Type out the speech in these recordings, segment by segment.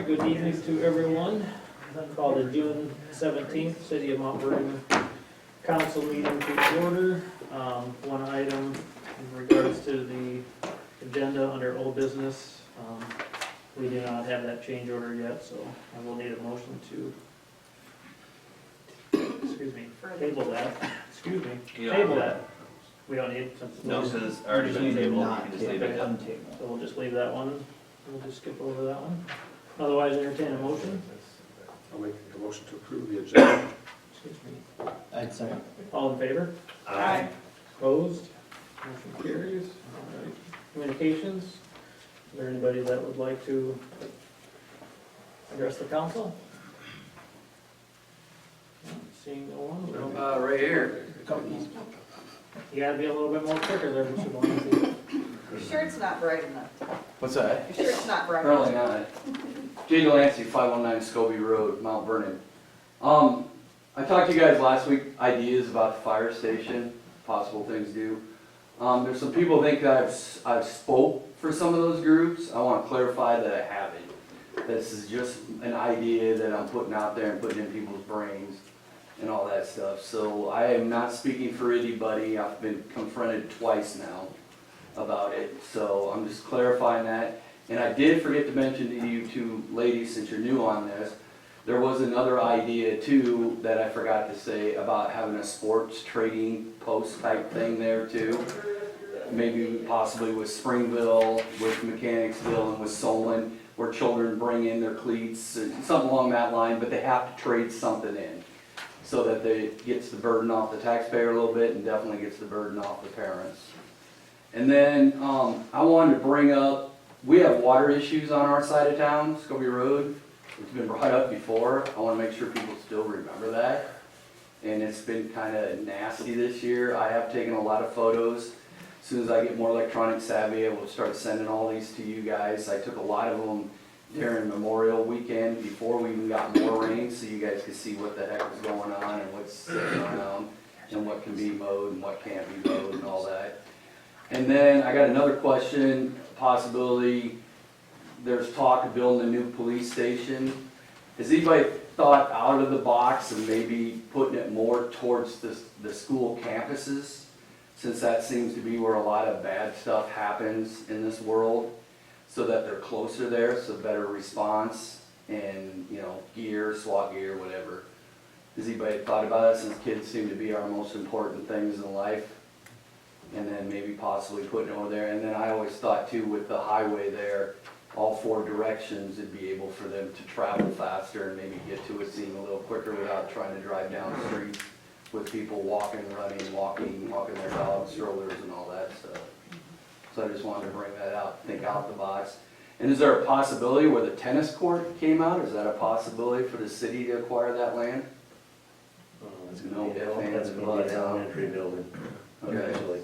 right, good evening to everyone. Call the June 17th City of Mount Vernon Council meeting to order. One item in regards to the agenda under old business. We do not have that change order yet, so I will need a motion to, excuse me, table that. Excuse me, table that. We don't need something. No, because it's already been tabled, you can just leave it up. So we'll just leave that one. We'll just skip over that one. Otherwise, entertain a motion. I'll make a motion to approve the agenda. Excuse me. I'd second. All in favor? Aye. Opposed? Motion carries. All right. Communications. Is there anybody that would like to address the council? Seeing no one. we'll- Right here. You gotta be a little bit more quicker there, Mr. Bolancy. Your shirt's not bright enough. What's that? Your shirt's not bright enough. Apparently not. Jay Delancey, 519 Scobie Road, Mount Vernon. I talked to you guys last week, ideas about the fire station, possible things to do. There's some people who think that I've spoke for some of those groups. I want to clarify that I haven't. This is just an idea that I'm putting out there and putting in people's brains and all that stuff. So I am not speaking for anybody. I've been confronted twice now about it. So I'm just clarifying that. And I did forget to mention to you two ladies, since you're new on this, there was another idea too that I forgot to say about having a sports trading post type thing there too. Maybe possibly with Springville, with Mechanicsville, and with Solon, where children bring in their cleats, something along that line, but they have to trade something in, so that it gets the burden off the taxpayer a little bit and definitely gets the burden off the parents. And then I wanted to bring up, we have water issues on our side of town, Scobie Road. It's been brought up before. I want to make sure people still remember that. And it's been kind of nasty this year. I have taken a lot of photos. As soon as I get more electronic savvy, I will start sending all these to you guys. I took a lot of them during Memorial Weekend before we even got more rain, so you guys could see what the heck was going on and what's sitting around and what can be mowed and what can't be mowed and all that. And then I got another question, possibility, there's talk of building a new police station. Has anybody thought out of the box and maybe putting it more towards the school campuses? Since that seems to be where a lot of bad stuff happens in this world, so that they're closer there, so better response and, you know, gear, SWAT gear, whatever. Has anybody thought about it, since kids seem to be our most important things in life? And then maybe possibly putting it over there. And then I always thought too, with the highway there, all four directions, it'd be able for them to travel faster and maybe get to a scene a little quicker without trying to drive down the street with people walking, running, walking their dogs, strollers and all that stuff. So I just wanted to bring that out, think out the box. And is there a possibility where the tennis court came out? Is that a possibility for the city to acquire that land? That's No gonna be, ifs, ands, that's or gonna be buts, an huh? elementary building, Okay. eventually.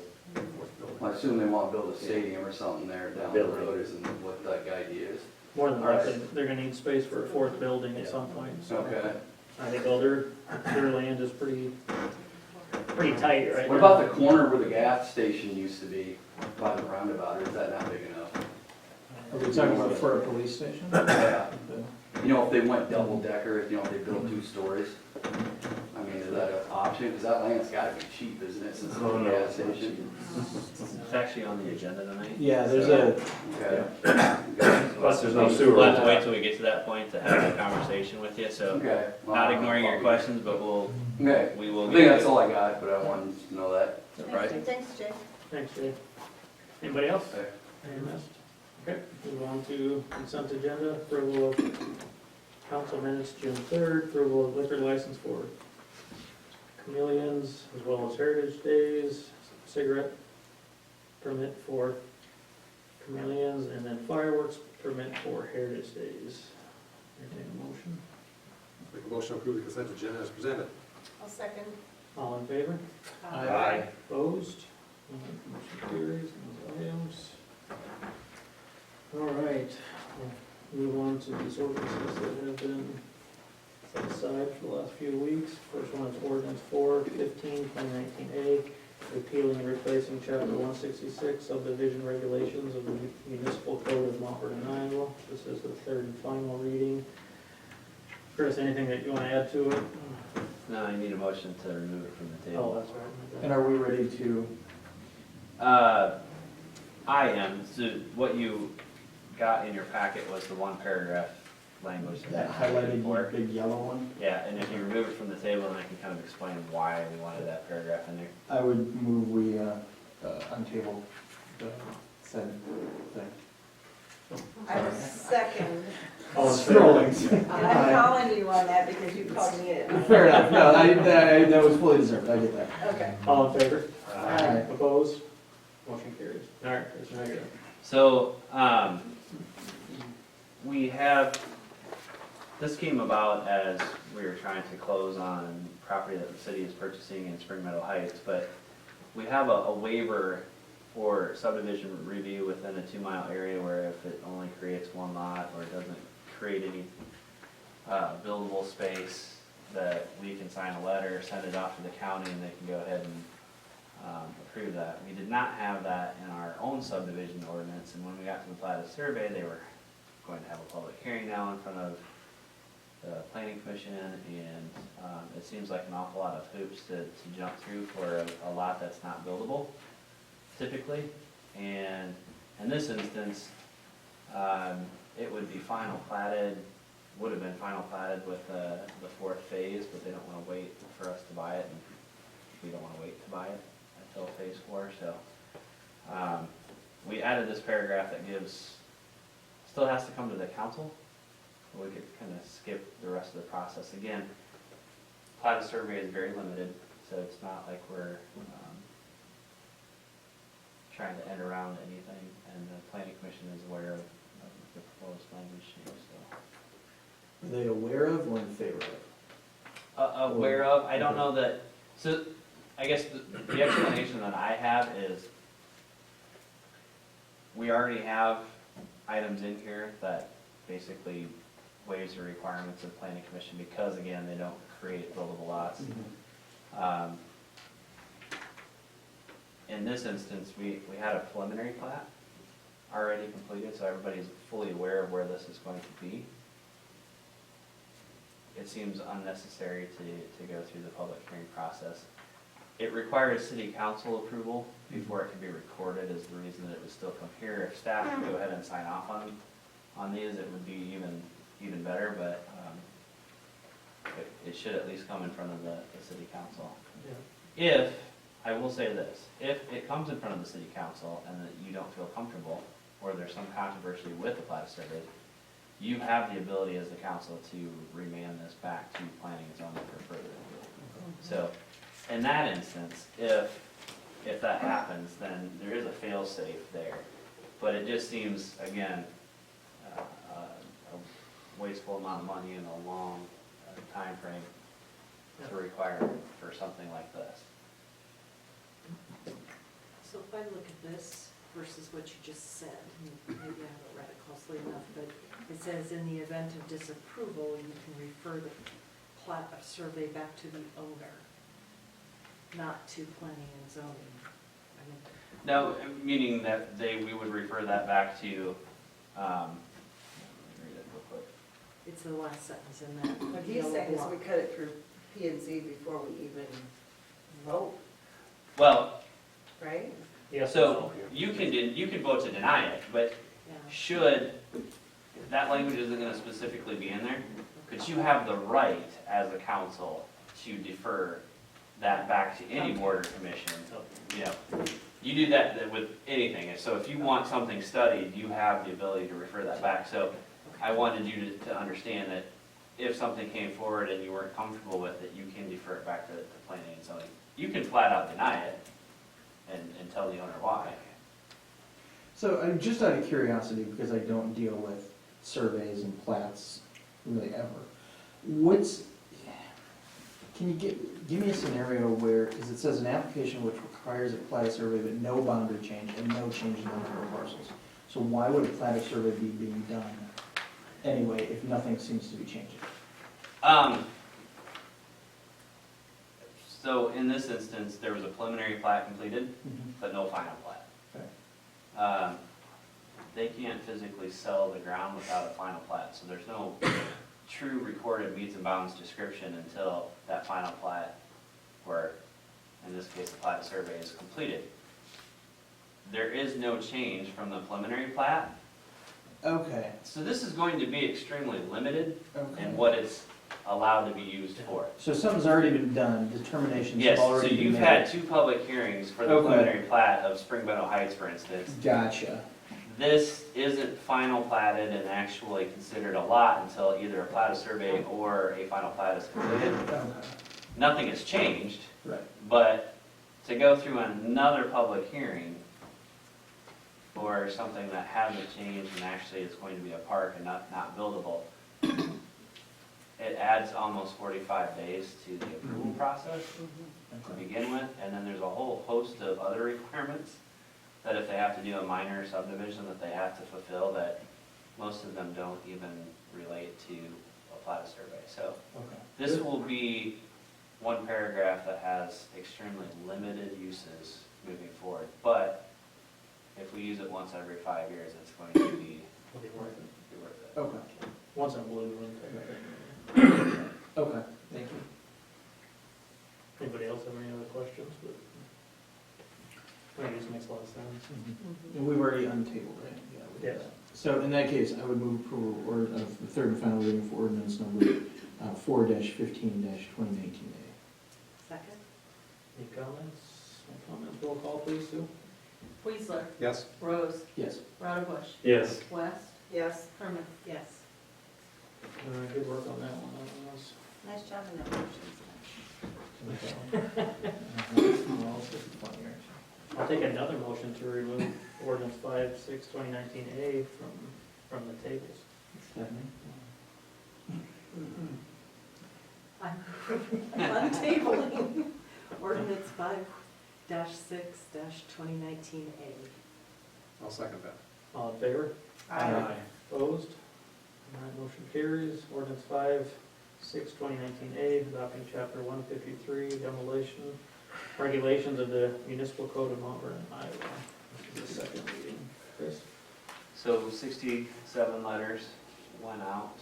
I assume they want to build a stadium or something there down the road, isn't what that idea is? More than All right. likely, they're gonna need space for a fourth building at some point. So Okay. I think all their land is pretty tight right now. What about the corner where the gas station used to be by the roundabout, or is that not big enough? Are we talking about for a police station? Yeah. You know, if they went double decker, if, you know, they built 2 stories, I mean, is that an option? Because that land's gotta be cheap, isn't it, since it's Oh, a no, gas it's not station? It's actually on the agenda tonight. Yeah, there's a, Okay. Plus, there's no sewer. We'll have to wait till we get to that point to have that conversation with you, so Okay. not ignoring your questions, but Okay. we will I get think that's you. all I got, but I wanted to know that. Right. Thanks, Jay. Thanks, Jay. Anybody else? Okay. Any missed? Okay, move on to consent agenda, approval of council minutes June 3rd, approval of liquor license for Chameleons, as well as Heritage Days, cigarette permit for Chameleons, and then fireworks permit for Heritage Days. Entertain a motion. Make a motion to approve the consent agenda as presented. I'll second. All in favor? Aye. Opposed? Motion carries, those items. All right, we'll move on to these ordinances that have been set aside for the last few weeks. First one is ordinance 415, 2019A, a repealing and replacing chapter 166 subdivision regulations of the Municipal Code of Mount Vernon, Iowa. This is the third and final reading. Chris, anything that you want to add to it? No, I need a motion to remove it from the Oh, table. that's right. And are we ready to, I am, so what you got in your packet was the one paragraph language. that I had highlighted before. big yellow one? Yeah, and if you remove it from the table, then I can kind of explain why we wanted that paragraph in there. I would move we, untable the said thing. I was second, All in Strolling. and I'm calling you on that because you called me it. Fair enough, no, that was fully deserved, I get that. Okay. All in favor? Aye. Opposed? Motion carries. All right, Chris, now you're up. So, we have, this came about as we were trying to close on property that the city is purchasing in Spring Meadow Heights, but we have a waiver for subdivision review within a 2-mile area where if it only creates one lot or doesn't create any buildable space, that we can sign a letter, send it off to the county, and they can go ahead and approve that. We did not have that in our own subdivision ordinance, and when we got to the plat of survey, they were going to have a public hearing now in front of the planning commission, and it seems like an awful lot of hoops to jump through for a lot that's not buildable typically. And in this instance, it would be final platted, would have been final platted with the 4th phase, but they don't want to wait for us to buy it, and we don't want to wait to buy it until phase 4. So we added this paragraph that gives, still has to come to the council. We could kind of skip the rest of the process. Again, plat of survey is very limited, so it's not like we're trying to end around anything, and the planning commission is aware of the proposed language change, so. Are they aware of or in favor of? Aware of, I don't know that, so I guess the explanation that I have is we already have items in here that basically waives the requirements of planning commission because, again, they don't create buildable lots. In this instance, we had a preliminary plat already completed, so everybody's fully aware of where this is going to be. It seems unnecessary to go through the public hearing process. It requires city council approval before it can be recorded, is the reason that it would still come here. If staff could go ahead and sign off on these, it would be even better, but it should at least come in front of the city council. If, I will say this, if it comes in front of the city council and that you don't feel comfortable, or there's some controversy with the plat of survey, you have the ability as the council to remand this back to planning and zoning for further review. So, in that instance, if that happens, then there is a fail-safe there. But it just seems, again, a wasteful amount of money and a long time frame to require for something like this. So if I look at this versus what you just said, maybe I haven't read it closely enough, but it says in the event of disapproval, you can refer the plat of survey back to the owner, not to planning and zoning. I mean, No, meaning that we would refer that back to, let me read it real quick. it's the last sentence in that. What he's yellow saying is block. we cut it through P and Z before we even vote, Well, right? Yes. so you can vote to deny it, but Yeah. should, that language isn't gonna specifically be in there, but you have the right as a council to defer that back to any board or commission. You know, you do that with anything, and so if you want something studied, you have the ability to refer that back. So I wanted you to understand that if something came forward and you weren't comfortable with it, you can defer it back to planning and zoning. You can flat out deny it and tell the owner why. So I'm just out of curiosity, because I don't deal with surveys and plats really ever. Can you give me a scenario where, because it says an application which requires a plat of survey but no boundary change and no change in the number of parcels. So why would a plat of survey be being done anyway if nothing seems to be changing? So in this instance, there was a preliminary plat completed, but no final plat. Okay. They can't physically sell the ground without a final plat, so there's no true recorded meets and bounds description until that final plat, or in this case, the plat survey is completed. There is no change from the preliminary plat, Okay, so this is going to be extremely limited okay. in what it's allowed to be used for. So something's already been done, determinations have Yes, so already been made. you've had 2 public hearings for the Okay. preliminary plat of Spring Meadow Heights, for instance. Gotcha. This isn't final platted and actually considered a lot until either a plat of survey or a final plat is completed. Okay, Nothing has changed, right. but to go through another public hearing for something that hasn't changed and actually it's going to be a park and not buildable, it adds almost 45 days to the approval process to Okay. begin with, and then there's a whole host of other requirements that if they have to do a minor subdivision that they have to fulfill, that most of them don't even relate to a plat of survey. So Okay. this will be one paragraph that has extremely limited uses moving forward, but if we use it once every 5 years, it's going to be It'll be worth it. worth it. Okay, Once in a blue moon type of thing. okay, thank you. Anybody else have any other questions? I think this makes a lot of sense. And we've already untabled, right? Yeah, we did Yes. that. So in that case, I would move approval or of the third and final reading for ordinance number 4-15-2019A. Second? Any comments? No comments, roll call please, Sue? Weezer, Yes. Rose, Yes. Rauterbush, Yes. West, Yes. Herman. Yes. Good work on that one. That was- Nice job in that motion. Well, this is funny, actually. I'll take another motion to remove ordinance 5/6/2019A from the tables. Stephanie? I'm untabling ordinance 5-6-2019A. I'll second that. All in favor? Opposed? All right, motion carries. Ordinance 5/6/2019A, adopting chapter 153, demolition regulations of the Municipal Code of Mount Vernon, Iowa. This is the second reading. Chris? So 67 letters went out.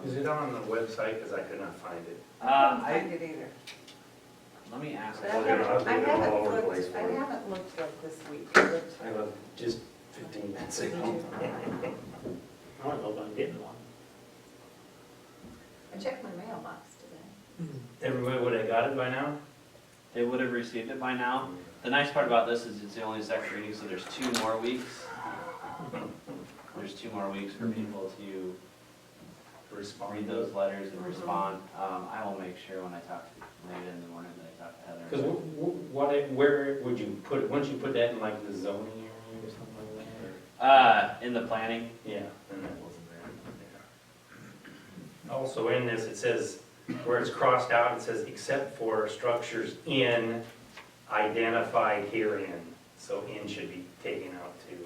Is it on the website? Because I could not find it. I couldn't find it either. Let me ask. But I Well, they're haven't, I all haven't over the place looked, I for you. haven't looked like this week. I looked- I left just 15 minutes Did ago. you? I don't know if I'm getting one. I checked my mailbox today. Everybody would have got it by now? They would have received it by now. The nice part about this is it's the only second reading, so there's 2 more weeks. There's 2 more weeks for people to Respond. read those letters and respond. I will make sure when I talk later in the morning that I talk to Heather. Because where would you put it? Once you put that in like the zoning area or something like that? In the planning, Yeah, then that wasn't there. Also in this, it says, where it's crossed out, it says, except for structures in identified herein. So in should be taken out too,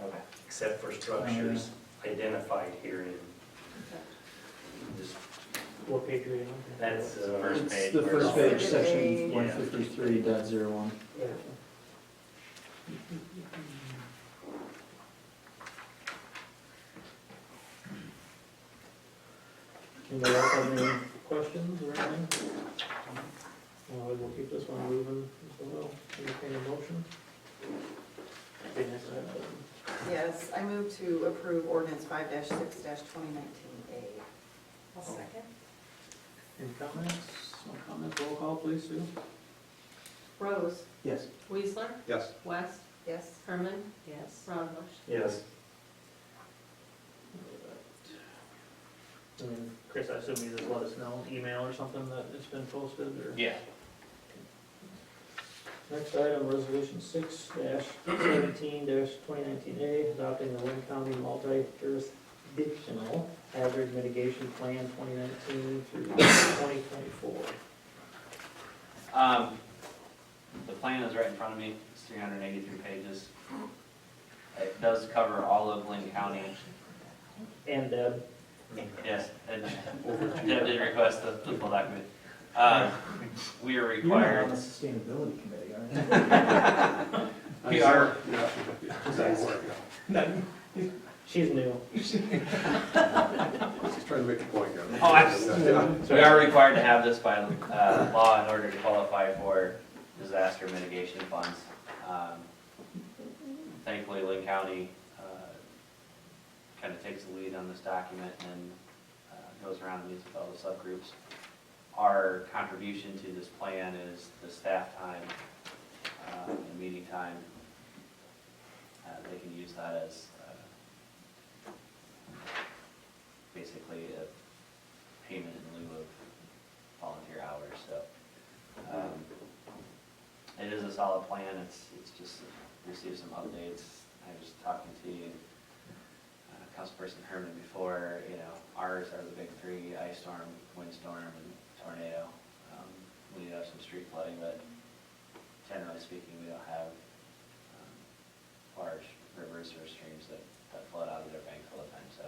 okay. except for structures identified herein. Just What page are you on? That's First It's page. the first page, Yeah. section 153.01. Anybody else have any questions or anything? We'll keep this one moving as well. Entertain a motion? Okay, next item. Yes, I move to approve ordinance 5-6-2019A. I'll second. Any comments? No comments, roll call please, Sue? Rose, Yes. Weezer, Yes. West, yes, Herman, Yes. Rauterbush. Yes. And Chris, I assume you just let us know, email or something that it's been posted, or? Yeah. Next item, resolution 6-17-2019A, adopting the Wayne County multi-jurisdictional hazard mitigation plan 2019 through 2024. The plan is right in front of me. It's 383 pages. It does cover all of Lynn County. And Yes, and Deb did request the full document. We are You're not on required, the sustainability committee, are you? we are, Yeah. Just She's new. She's trying to make a point here. Oh, we are required to have this by law in order to qualify for disaster mitigation funds. Thankfully, Lynn County kind of takes the lead on this document and goes around and meets with all the subgroups. Our contribution to this plan is the staff time and meeting time. They can use that as basically a payment in lieu of volunteer hours, so. It is a solid plan, it's just received some updates. I was talking to Councilperson Herman before, ours are the big three: ice storm, windstorm, and tornado. We do have some street flooding, but generally speaking, we don't have large rivers or streams that flood out of their banks all the time, so.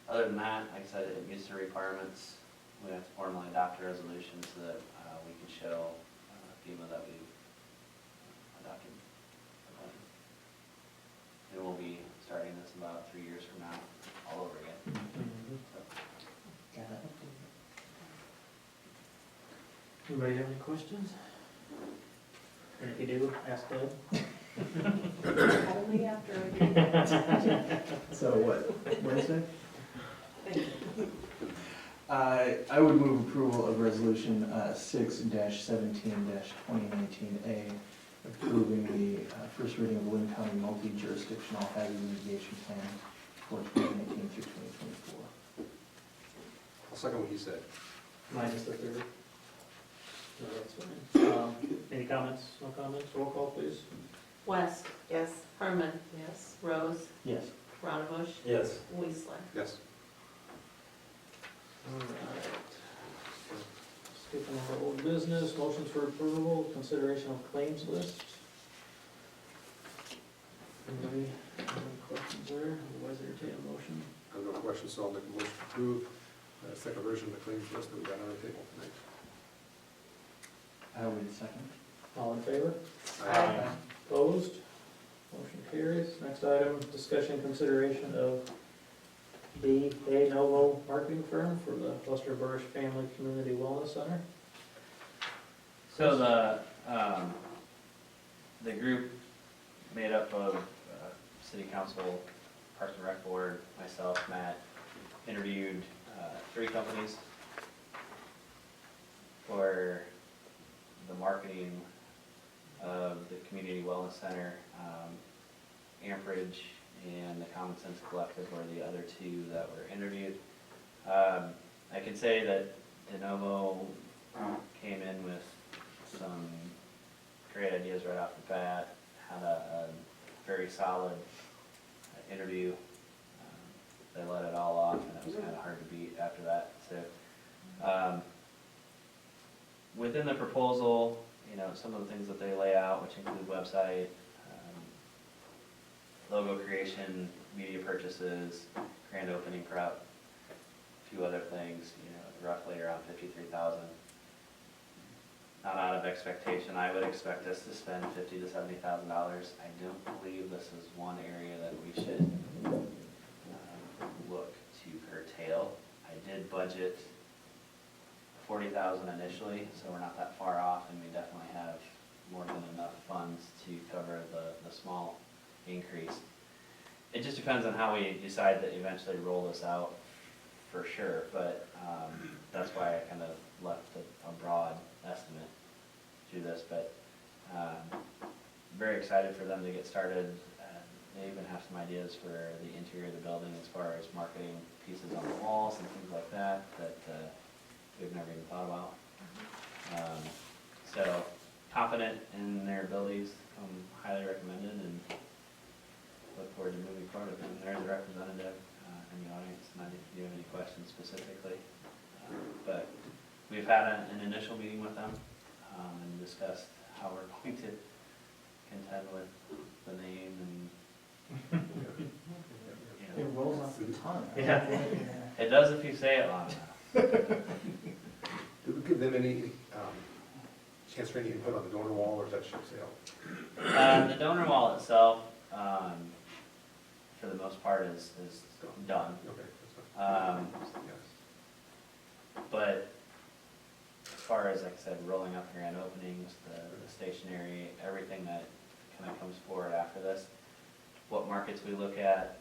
Other than that, like I said, it meets the requirements. We have to formally adopt a resolution so that we can show FEMA that we've adopted the plan. And we'll be starting this about 3 years from now, all over again. So, Got it. Anybody have any questions? And if you do, ask Deb. Only after I get So what, Wednesday? Thank you. I would move approval of resolution 6-17-2019A, approving the first reading of Lynn County multi-jurisdictional hazard mitigation plan for 2019 through 2024. I'll second what you said. Minus the third. No, that's fine. Any comments? No comments? Roll call, please. West, Yes. Herman, Yes. Rose, Yes. Ronabush, Yes. Weisler. Yes. All right. Skipping over old business, motions for approval, consideration of claims list. Anybody have any questions there? Otherwise, entertain a motion. I have no questions, so I'll make a motion to approve the second version of the claims list that we got on our table tonight. I would second. All in favor? Aye. Opposed? Motion carries. Next item, discussion consideration of the de novo marketing firm for the Lester Burrish Family Community Wellness Center. So the group made up of City Council, Parks and Rec Board, myself, Matt, interviewed 3 companies for the marketing of the Community Wellness Center. Amperage and the Common Sense Collective were the other 2 that were interviewed. I can say that de novo came in with some great ideas right off the bat, had a very solid interview. They let it all off, and it was kind of hard to beat after that. So, within the proposal, some of the things that they lay out, which include website, logo creation, media purchases, grand opening prep, a few other things, roughly around $53,000. Not out of expectation, I would expect us to spend $50,000 to $70,000. I don't believe this is one area that we should look to curtail. I did budget $40,000 initially, so we're not that far off, and we definitely have more than enough funds to cover the small increase. It just depends on how we decide to eventually roll this out, for sure, but that's why I kind of left a broad estimate to this, but very excited for them to get started. They even have some ideas for the interior of the building as far as marketing pieces on the walls and things like that we've never even thought about. So confident in their abilities, highly recommended, and look forward to moving forward with them. There's a representative in the audience, and if you have any questions specifically. But we've had an initial meeting with them and discussed how we're going to contend with the name and, It rolls off the tongue. Yeah. It does if you say it long enough. Did we give them any chance for any input on the donor wall, or is that ship sailed? The donor wall itself, for the most part, is done. Okay, that's fine. Yes. But as far as, like I said, rolling up grand openings, the stationery, everything that kind of comes forward after this, what markets we look at,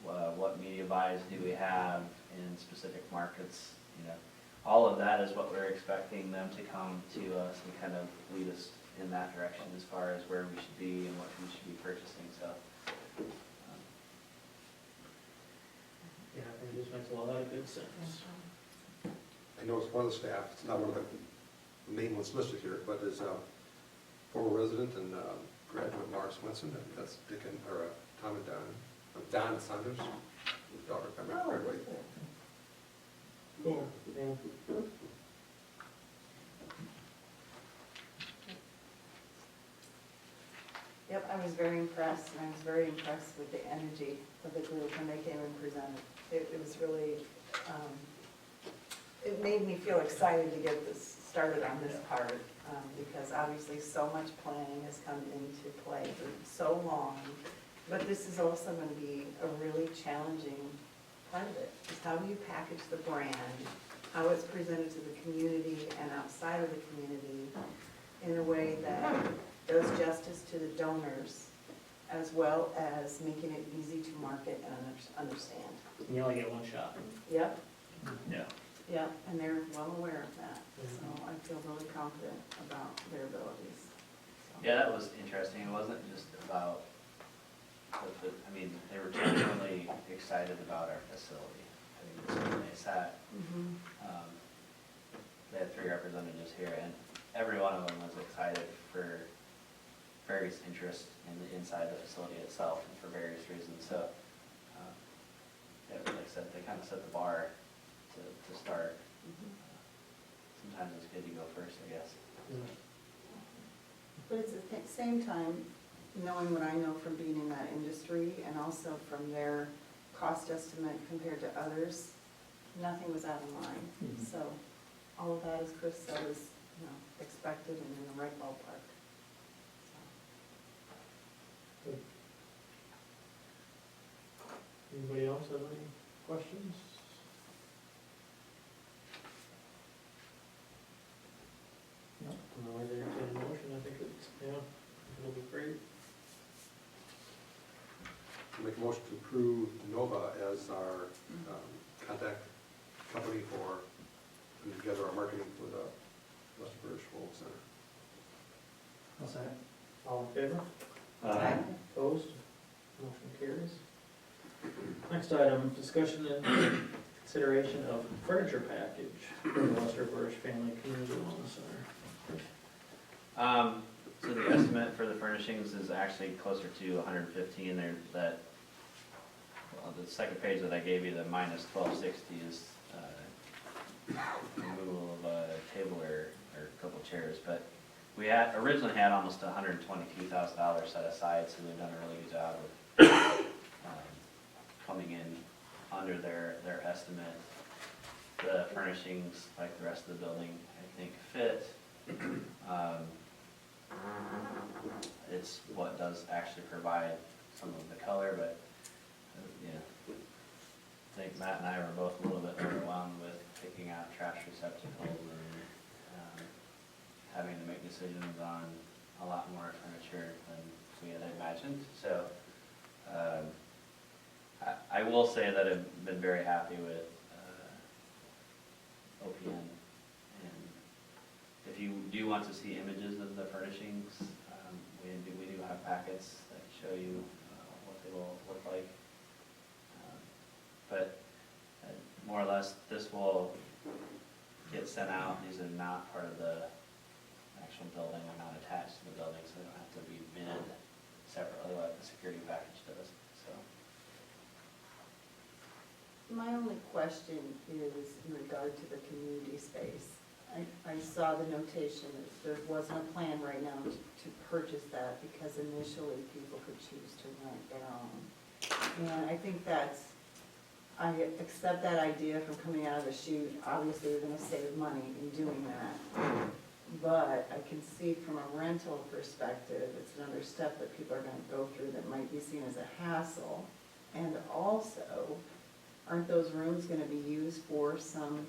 what media buys do we have in specific markets, you know, all of that is what we're expecting them to come to us and kind of lead us in that direction as far as where we should be and what we should be purchasing, so. Yeah, I think it just makes a lot of good sense. I noticed one of the staff, it's not one of the main ones listed here, but is former resident and graduate Mara Swenson, and that's Dick and, or Tom and Don Saunders' daughter, if I remember correctly. Cool. Yeah. Yep, I was very impressed, and I was very impressed with the energy of the group when they came and presented. It was really, it made me feel excited to get this started on this part, because obviously so much planning has come into play for so long. But this is also going to be a really challenging part of it, is how do you package the brand, how it's presented to the community and outside of the community in a way that does justice to the donors, as well as making it easy to market and understand. You only get one shot. Yep, Yeah. yep, and they're well aware of that, so I feel really confident about their abilities. So. Yeah, that was interesting. It wasn't just about, I mean, they were genuinely excited about our facility. I mean, when they sat, Mhm. they had 3 representatives here, and every one of them was excited for various interests in the inside of the facility itself and for various reasons. So, yeah, like I said, they kind of set the bar to start. Sometimes it's good to go first, I guess. But it's at the same time, knowing what I know from being in that industry and also from their cost estimate compared to others, nothing was out of line. Mhm. So all of that, as Chris said, is, you know, expected and in the right ballpark. Anybody else have any questions? No. No, I entertain a motion, I think it's, yeah, it'll be great. Make a motion to approve Nova as our contact company for putting together our marketing for the Western British World Center. I'll say it. All in favor? Aye. Opposed? Motion carries. Next item, discussion and consideration of furniture package for the Western British Family Community Wellness Center. So the estimate for the furnishings is actually closer to 115 there, that, well, the second page that I gave you, the minus 1260 is, removal of a table or a couple chairs, but we had, originally had almost $122,000 set aside, so they've done a really good job of, coming in under their estimate. The furnishings, like the rest of the building, I think fit. It's what does actually provide some of the color, but, yeah. I think Matt and I were both a little bit overwhelmed with picking out trash receptacles and having to make decisions on a lot more furniture than we had imagined. So, I will say that I've been very happy with OPN. And if you do want to see images of the furnishings, we do have packets that show you what they will look like. But more or less, this will get sent out. These are not part of the actual building. They're not attached to the building, so they don't have to be bid separately like the security package does. So. My only question is in regard to the community space. I saw the notation that there wasn't a plan right now to purchase that because initially people could choose to rent their own. And I think that's I accept that idea from coming out of the chute. Obviously, we're gonna save money in doing that. But I can see from a rental perspective, it's another step that people are gonna go through that might be seen as a hassle. And also, aren't those rooms gonna be used for some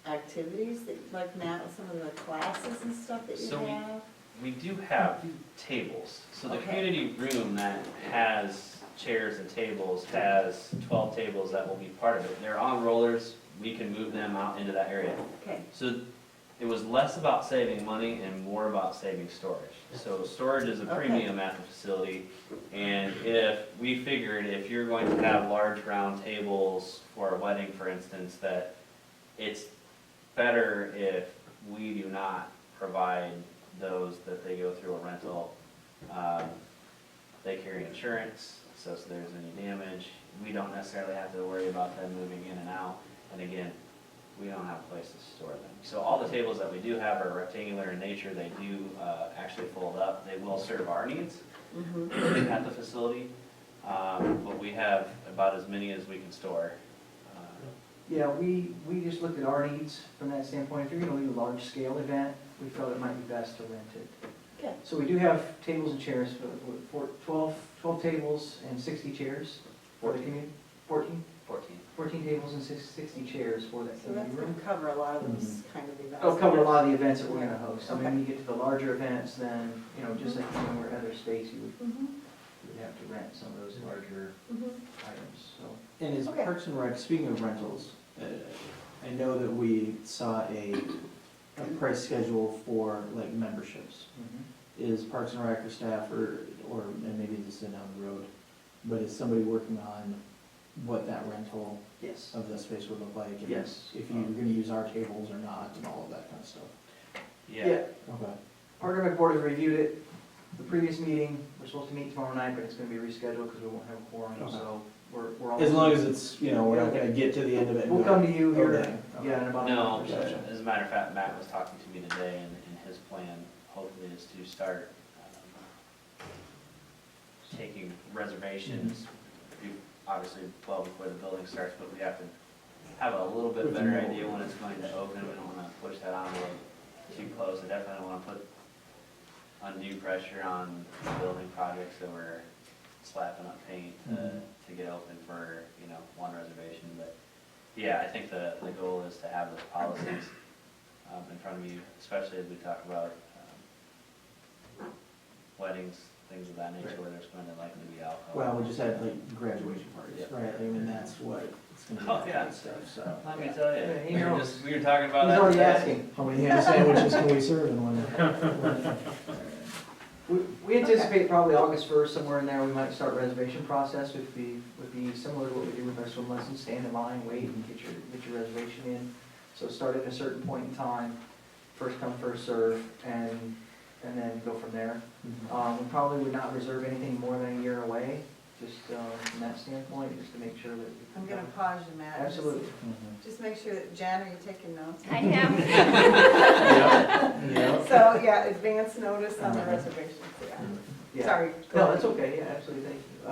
activities that, like Matt, some of the classes and stuff that you So have? we do have tables. So the Okay. community room that has chairs and tables has 12 tables that will be part of it. They're on rollers, we can move them out into that area. Okay, So it was less about saving money and more about saving storage. So storage is a Okay. premium at the facility, and if we figured if you're going to have large round tables for a wedding, for instance, that it's better if we do not provide those, that they go through a rental. They carry insurance, so if there's any damage, we don't necessarily have to worry about them moving in and out. And again, we don't have a place to store them. So all the tables that we do have are rectangular in nature. They do actually fold up. They will serve our needs at the facility, but we have about as many as we can store. Yeah, we just looked at our needs from that standpoint. If you're gonna do a large scale event, we felt it might be best to rent it. okay. So we do have tables and chairs for 12 tables and 60 chairs for the community, 14 tables and 60 chairs for that So that's community gonna room. cover a lot of those kind of events. It'll cover a lot of the events that we're gonna host. I mean, Okay. when you get to the larger events, then, you know, just like anywhere other space, you would Mhm, have to rent some of those larger mhm. items, so. And is Okay. Parks and Rec, speaking of rentals, I know that we saw a price schedule for like memberships. Is Parks and Rec or staff or and maybe this is down the road, but is somebody working on what that rental Yes. of the space would look like? And Yes. If you're gonna use our tables or not and all of that kind of stuff. Yeah. Okay. Park and Rec Board has reviewed it. The previous meeting, we're supposed to meet tomorrow night, but it's gonna be rescheduled because we won't have a quorum, Okay. so we're all. As long as it's, you know, we're not gonna get to the end of it. and We'll go, come to you here, Okay. yeah, in about a No, month or so. as a matter of fact, Matt was talking to me today, and his plan hopefully is to start taking reservations, obviously well before the building starts, but we have to have a little bit better idea when it's going to open. We don't wanna push that envelope too close. I definitely don't wanna put undue pressure on building projects that we're slapping up paint to get open for, you know, one reservation. But yeah, I think the goal is to have those policies in front of you, especially as we talk about weddings, things of that nature, where there's going to likely be alcohol. Well, we just had like graduation parties, Yeah. right? I mean, that's what it's gonna be. Oh, yeah. and stuff, so. Let me tell you, Yeah, he we were knows. we were talking about He's that already today. asking. How many ham sandwiches can we serve in one? We anticipate probably August 1st, somewhere in there, we might start reservation process, would be similar to what we do with our swim lessons, stand in line, wait, and get your reservation in. So start at a certain point in time, first come, first serve, and then go from there. We probably would not reserve anything more than a year away, just from that standpoint, just to make sure that. I'm gonna pause you, Matt. Just- Absolutely. Just make sure that, Jan, are you taking notes? I am. Yeah. So, yeah, advance notice on the reservations, yeah. Yeah. Sorry. go No, ahead. that's okay, yeah, absolutely, thank you.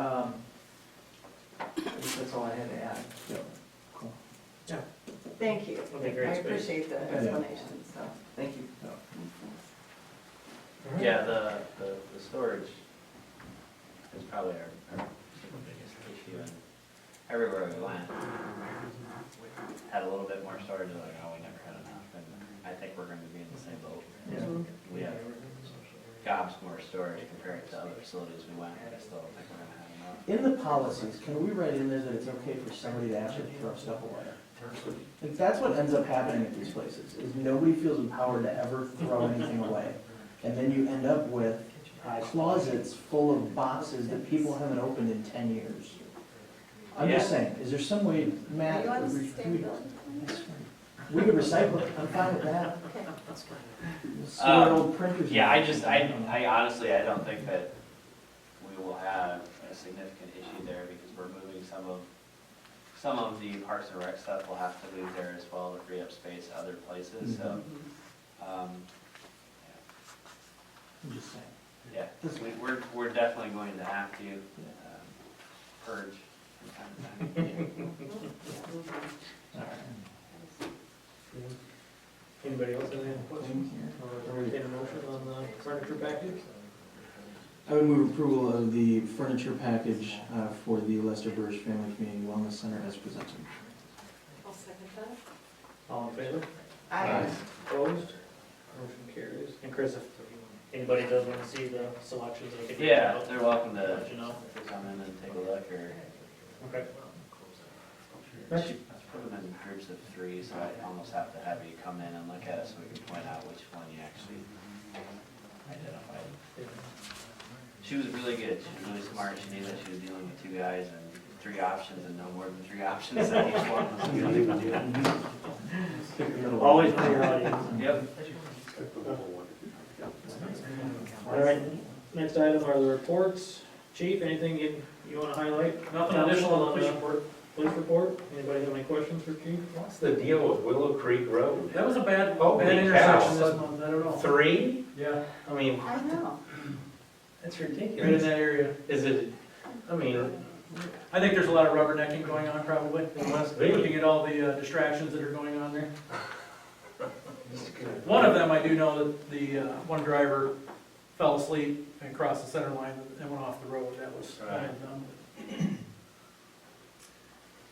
I think that's all I had to add. Cool. Thank you. That'd be great I space. appreciate the Okay. explanation, so. Thank you. Yeah, the storage is probably our biggest issue, and everywhere we went, had a little bit more storage, like, oh, we never had enough, and I think we're gonna be in the same boat. Mhm. We have gobs more storage compared to other facilities we went, but I still don't think we're gonna have enough. In the policies, can we write in there that it's okay for somebody to actually throw stuff away? Like, that's what ends up happening at these places, is nobody feels empowered to ever throw anything away. And then you end up with closets full of boxes that people haven't opened in 10 years. I'm just saying, is there some way, Are Matt, you on we sustainability? we could recycle it, I'm fine with that. Okay. Store old printers. Yeah, I honestly, I don't think that we will have a significant issue there, because we're moving some of the Parks and Rec stuff will have to move there as well to free up space at other places, so, Mhm. I'm just saying. yeah, we're definitely going to have to purge from time to time. All right. Anybody else have any questions? Or entertain a motion on the furniture package? I would move approval of the furniture package for the Lester Burge Family Community Wellness Center as presented. I'll second that. All in favor? I, Opposed? Motion carries. And Chris, if anybody does want to see the selections, they can. Yeah, they're welcome to Let you know. come in and take a look, or Okay. put them in groups of 3, so I almost have to have you come in and look at it so we can point out which one you actually identified. She was really good, she was really smart, she knew that she was dealing with 2 guys and 3 options and no more than 3 options, that each one was good. Always know your audience. Yep. All right, next item are the reports. Chief, anything you want to highlight? Nothing additional on the police report. Police report? Anybody have any questions for Chief? What's the deal with Willow Creek Road? That was a bad Holy intersection cow. this month, I don't know. 3? Yeah, I mean, I know. that's right in ridiculous. that area. Is it, I mean, I think there's a lot of rubbernecking going on probably, Really? looking at all the distractions that are going on there. One of them, I do know that the one driver fell asleep and crossed the center line and went off the road. That was kind of dumb.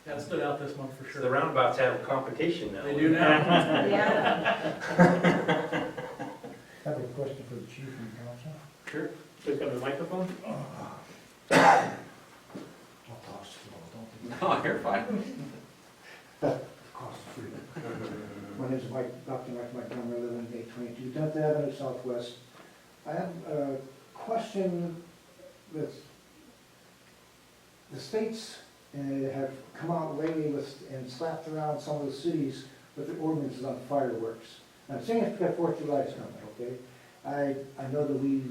That stood out this month for the sure. roundabouts have a competition now. They do now. Yeah. I have a question for the chief and council. Sure. Please come to the microphone. I'll talk slow, don't No, you're fine. cost free. My name is Dr. Mike Montgomery, I live in 822 10th Avenue Southwest. I have a question with, the states have come out lately and slapped around some of the cities with the ordinances on fireworks. I'm saying it's because 4th of July is coming, okay? I know that we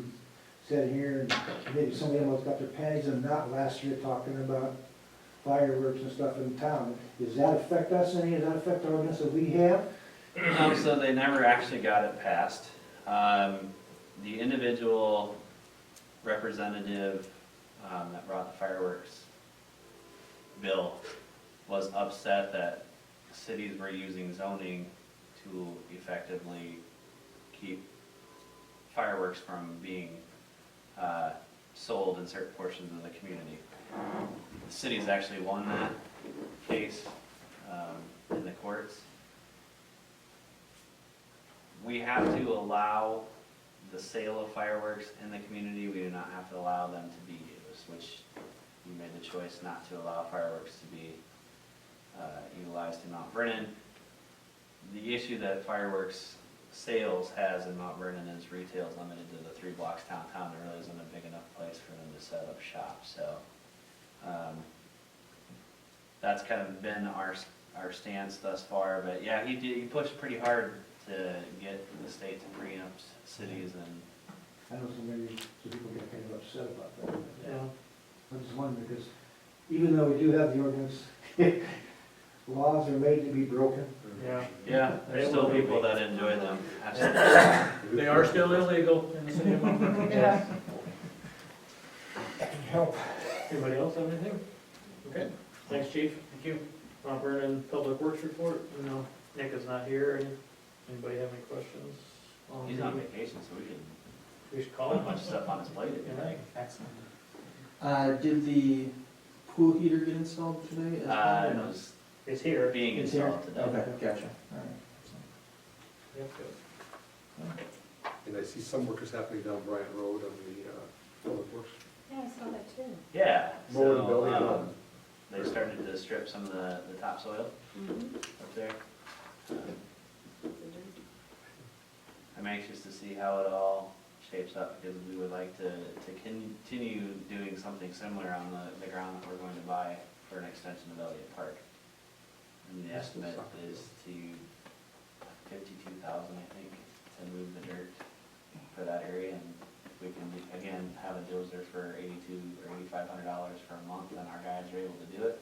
said here, and maybe some of them have got their panties in a knot last year talking about fireworks and stuff in town. Does that affect us any? Does that affect the ordinance that we have? So they never actually got it passed. The individual representative that brought the fireworks bill was upset that cities were using zoning to effectively keep fireworks from being sold in certain portions of the community. The city's actually won that case in the courts. We have to allow the sale of fireworks in the community. We do not have to allow them to be used, which we made the choice not to allow fireworks to be utilized in Mount Vernon. The issue that fireworks sales has in Mount Vernon is retail is limited to the 3 blocks downtown. There really isn't a big enough place for them to set up shop. So that's kind of been our stance thus far. But yeah, he pushed pretty hard to get the state to preempt cities, and I know some people get kind of upset about that. Yeah. I'm just wondering, because even though we do have the ordinance, laws are made to be broken. Yeah. yeah, there's still people that enjoy them. Absolutely. They are still illegal in the city of Mount Vernon. Yeah. That can help. Anybody else have anything? Okay, thanks, Chief. Thank you. Mount Vernon Public Works report. No, Nick is not here. Anybody have any questions? He's on vacation, so We should we call got a him. bunch of stuff on his plate. Excellent. Did the pool heater get installed today? as well, or It no? was It's here. being It's here? installed today. Okay, gotcha. All right. Yep, good. And I see some workers happening down Bryant Road on the Public Works. Yeah, I saw that too. Yeah, Mower and building, so they started to strip some of the topsoil up there. I'm anxious to see how it all shapes up, because we would like to continue doing something similar on the ground that we're going to buy for an extension of Elliott Park. And the estimate is to $52,000, I think, to move the dirt for that area. And if we can, again, have a dozer for $8,200 or $8,500 for a month, then our guys are able to do it.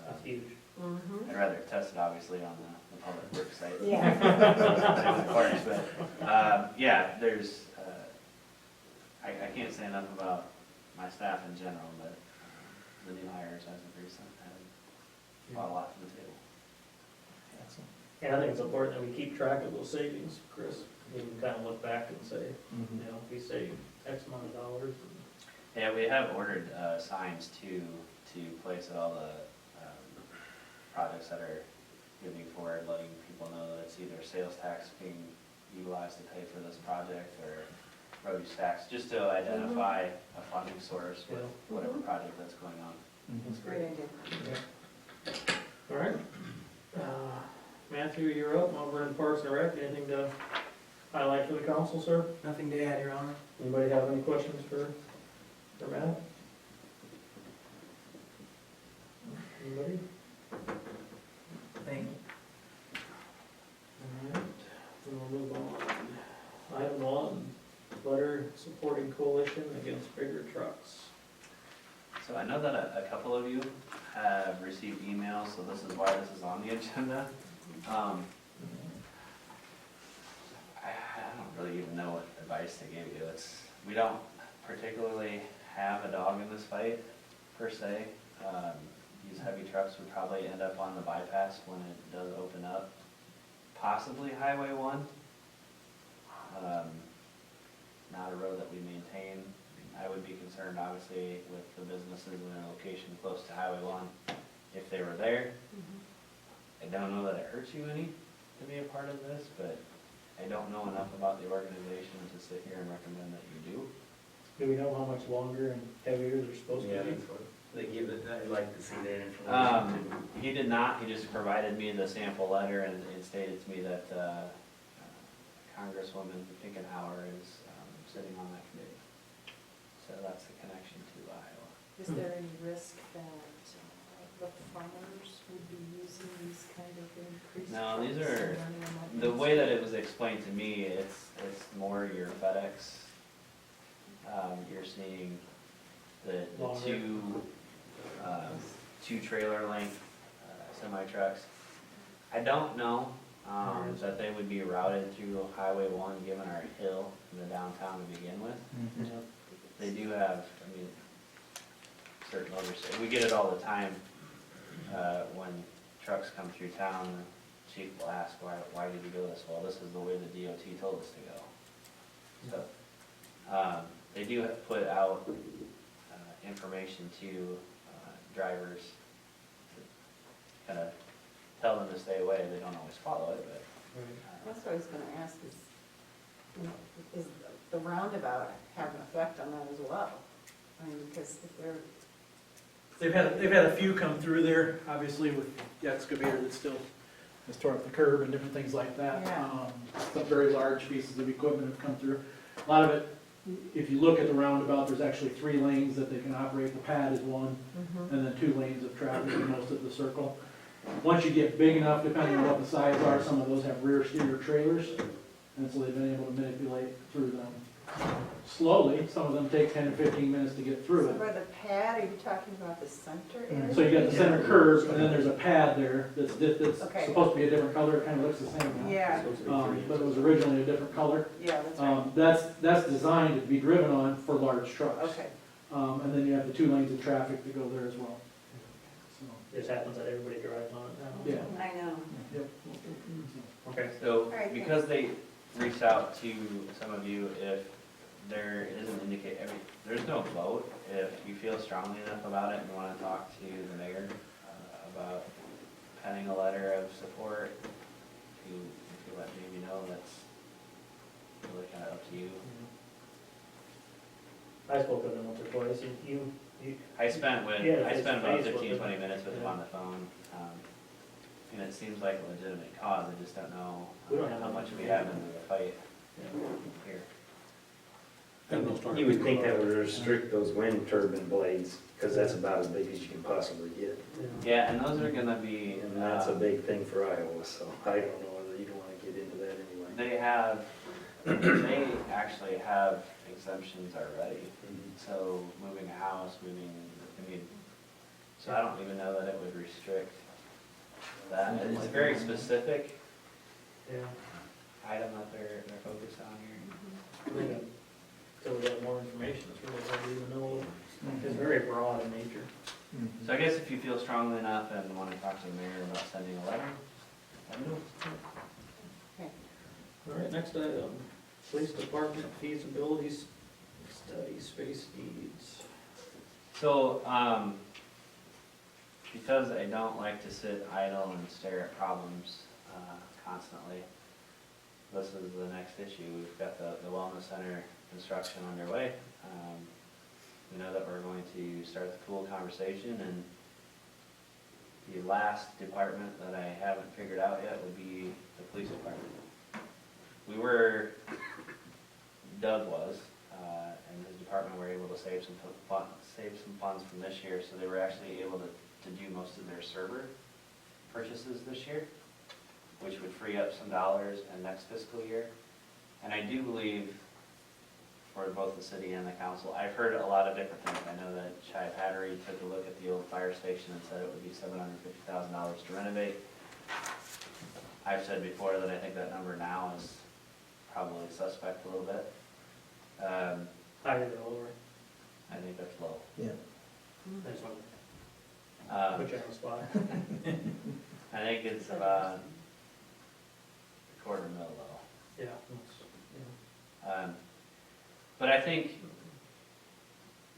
That's huge. Mm-hmm. I'd rather test it obviously on the public works site. Yeah. But, yeah, there's, I can't say enough about my staff in general, but the new hires as of recent have brought a lot to the table. Excellent. And I think it's important that we keep track of those savings, Chris. We can kind of look back and say, Mhm. you know, if we save X amount of dollars. Yeah, we have ordered signs to place at all the projects that are moving forward, letting people know that it's either sales tax being utilized to pay for this project or produce tax, just to identify a funding source with whatever project that's going on. Mhm. Great idea. All right. Matthew, you're up, over in Parks and Rec, anything to highlight for the council, sir? Nothing to add, Your Honor. Anybody have any questions for Matt? Anybody? Thank you. All right, then we'll move on. Item 1, letter supporting coalition against bigger trucks. So I know that a couple of you have received emails, so this is why this is on the agenda. I don't really even know what advice to give you. We don't particularly have a dog in this fight, per se. These heavy trucks would probably end up on the bypass when it does open up, possibly Highway 1. Not a road that we maintain. I would be concerned, obviously, with the businesses in a location close to Highway 1, if they were there. I don't know that it hurts you any to be a part of this, but I don't know enough about the organization to sit here and recommend that you do. Do we know how much longer and heavier they're supposed to be? They give it, I'd like to see that information. He did not, he just provided me the sample letter and it stated to me that Congresswoman Finkenhauer is sitting on that committee. So that's the connection to Iowa. Is there any risk that the farmers would be using these kind of increased No, these trucks are- and running them up The and way that it was explained to me, it's more your FedEx. You're seeing the Longer. two trailer length semi trucks. I don't know that they would be routed through Highway 1 given our hill in the downtown to begin with. Mhm. They do have, I mean, certain oversight. We get it all the time when trucks come through town. The chief will ask, why did you go this? Well, this is the way the DOT told us to go. So they do have put out information to drivers to kind of tell them to stay away. They don't always follow it, but. That's what I was gonna ask is, you know, is the roundabout have an effect on that as well? I mean, because if they're, They've had a few come through there, obviously with the excavator that still has tore up the curb and different things like that. Yeah. Some very large pieces of equipment have come through. A lot of it, if you look at the roundabout, there's actually 3 lanes that they can operate. The pad is one, and then 2 lanes of traffic in most of the circle. Once you get big enough, depending on what the size are, some of those have rear steer trailers, and so they've been able to manipulate through them slowly. Some of them take 10 to 15 minutes to get through so it. by the pad, are you talking about the center area? So you got the center curve, and then there's a pad there that's Okay. supposed to be a different color. It kind of looks the same now. Yeah, But it was originally a different color. yeah, that's right. That's designed to be driven on for large trucks. Okay. And then you have the 2 lanes of traffic to go there as well. So, It just happens that everybody drives on it now. Yeah. I know. Yep. Okay. So, Alright, because they reached out to some of you, if there is an there's no vote. If you feel strongly enough about it and want to talk to the mayor about penning a letter of support, if you let Jamie know, that's really kind of up to you. I spoke with him once or twice, and you, I spent Yeah, about face-to-face with 15, him. 20 minutes with him Yeah. on the phone. And it seems like a legitimate cause, I just don't know We don't have how any- much we have into the fight here. You would think that would restrict those wind turbine blades, because that's about as big as you can possibly get. Yeah, and those are gonna be. And that's a big thing for Iowa, so I don't know whether you'd want to get into that anyway. They actually have exemptions already. Mhm. So moving a house, so I don't even know that it would restrict that. It's a very specific yeah. item that they're focused on here. Until we get more information, it's really hard to even know. It's very broad in nature. So I guess if you feel strongly enough and want to talk to the mayor about sending a letter, let me know. All right, next item, police department feasibility study, space needs. So, because I don't like to sit idle and stare at problems constantly, this is the next issue. We've got the wellness center construction underway. We know that we're going to start the pool conversation, and the last department that I haven't figured out yet would be the police department. Doug was, and his department were able to save some funds from this year, so they were actually able to do most of their server purchases this year, which would free up some dollars in next fiscal year. And I do believe, for both the city and the council, I've heard a lot of different things. I know that Chi Pattery took a look at the old fire station and said it would be $750,000 to renovate. I've said before that I think that number now is probably suspect a little bit. Higher or lower? I think that's low. Yeah. I just wanted to put you on the spot. I think it's about a quarter mil low. Yeah. But I think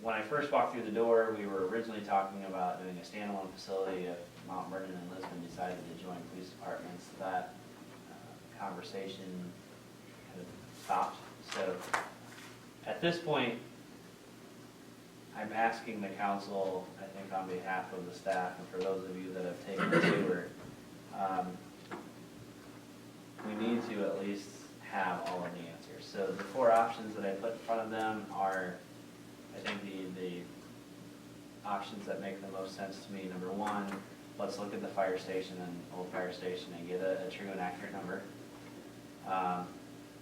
when I first walked through the door, we were originally talking about doing a standalone facility if Mount Vernon and Lisbon decided to join police departments. That conversation kind of stopped. So at this point, I'm asking the council, I think on behalf of the staff and for those of you that have taken the tour, we need to at least have all of the answers. So the 4 options that I put in front of them are, I think the options that make the most sense to me. Number 1, let's look at the fire station and old fire station and get a true and accurate number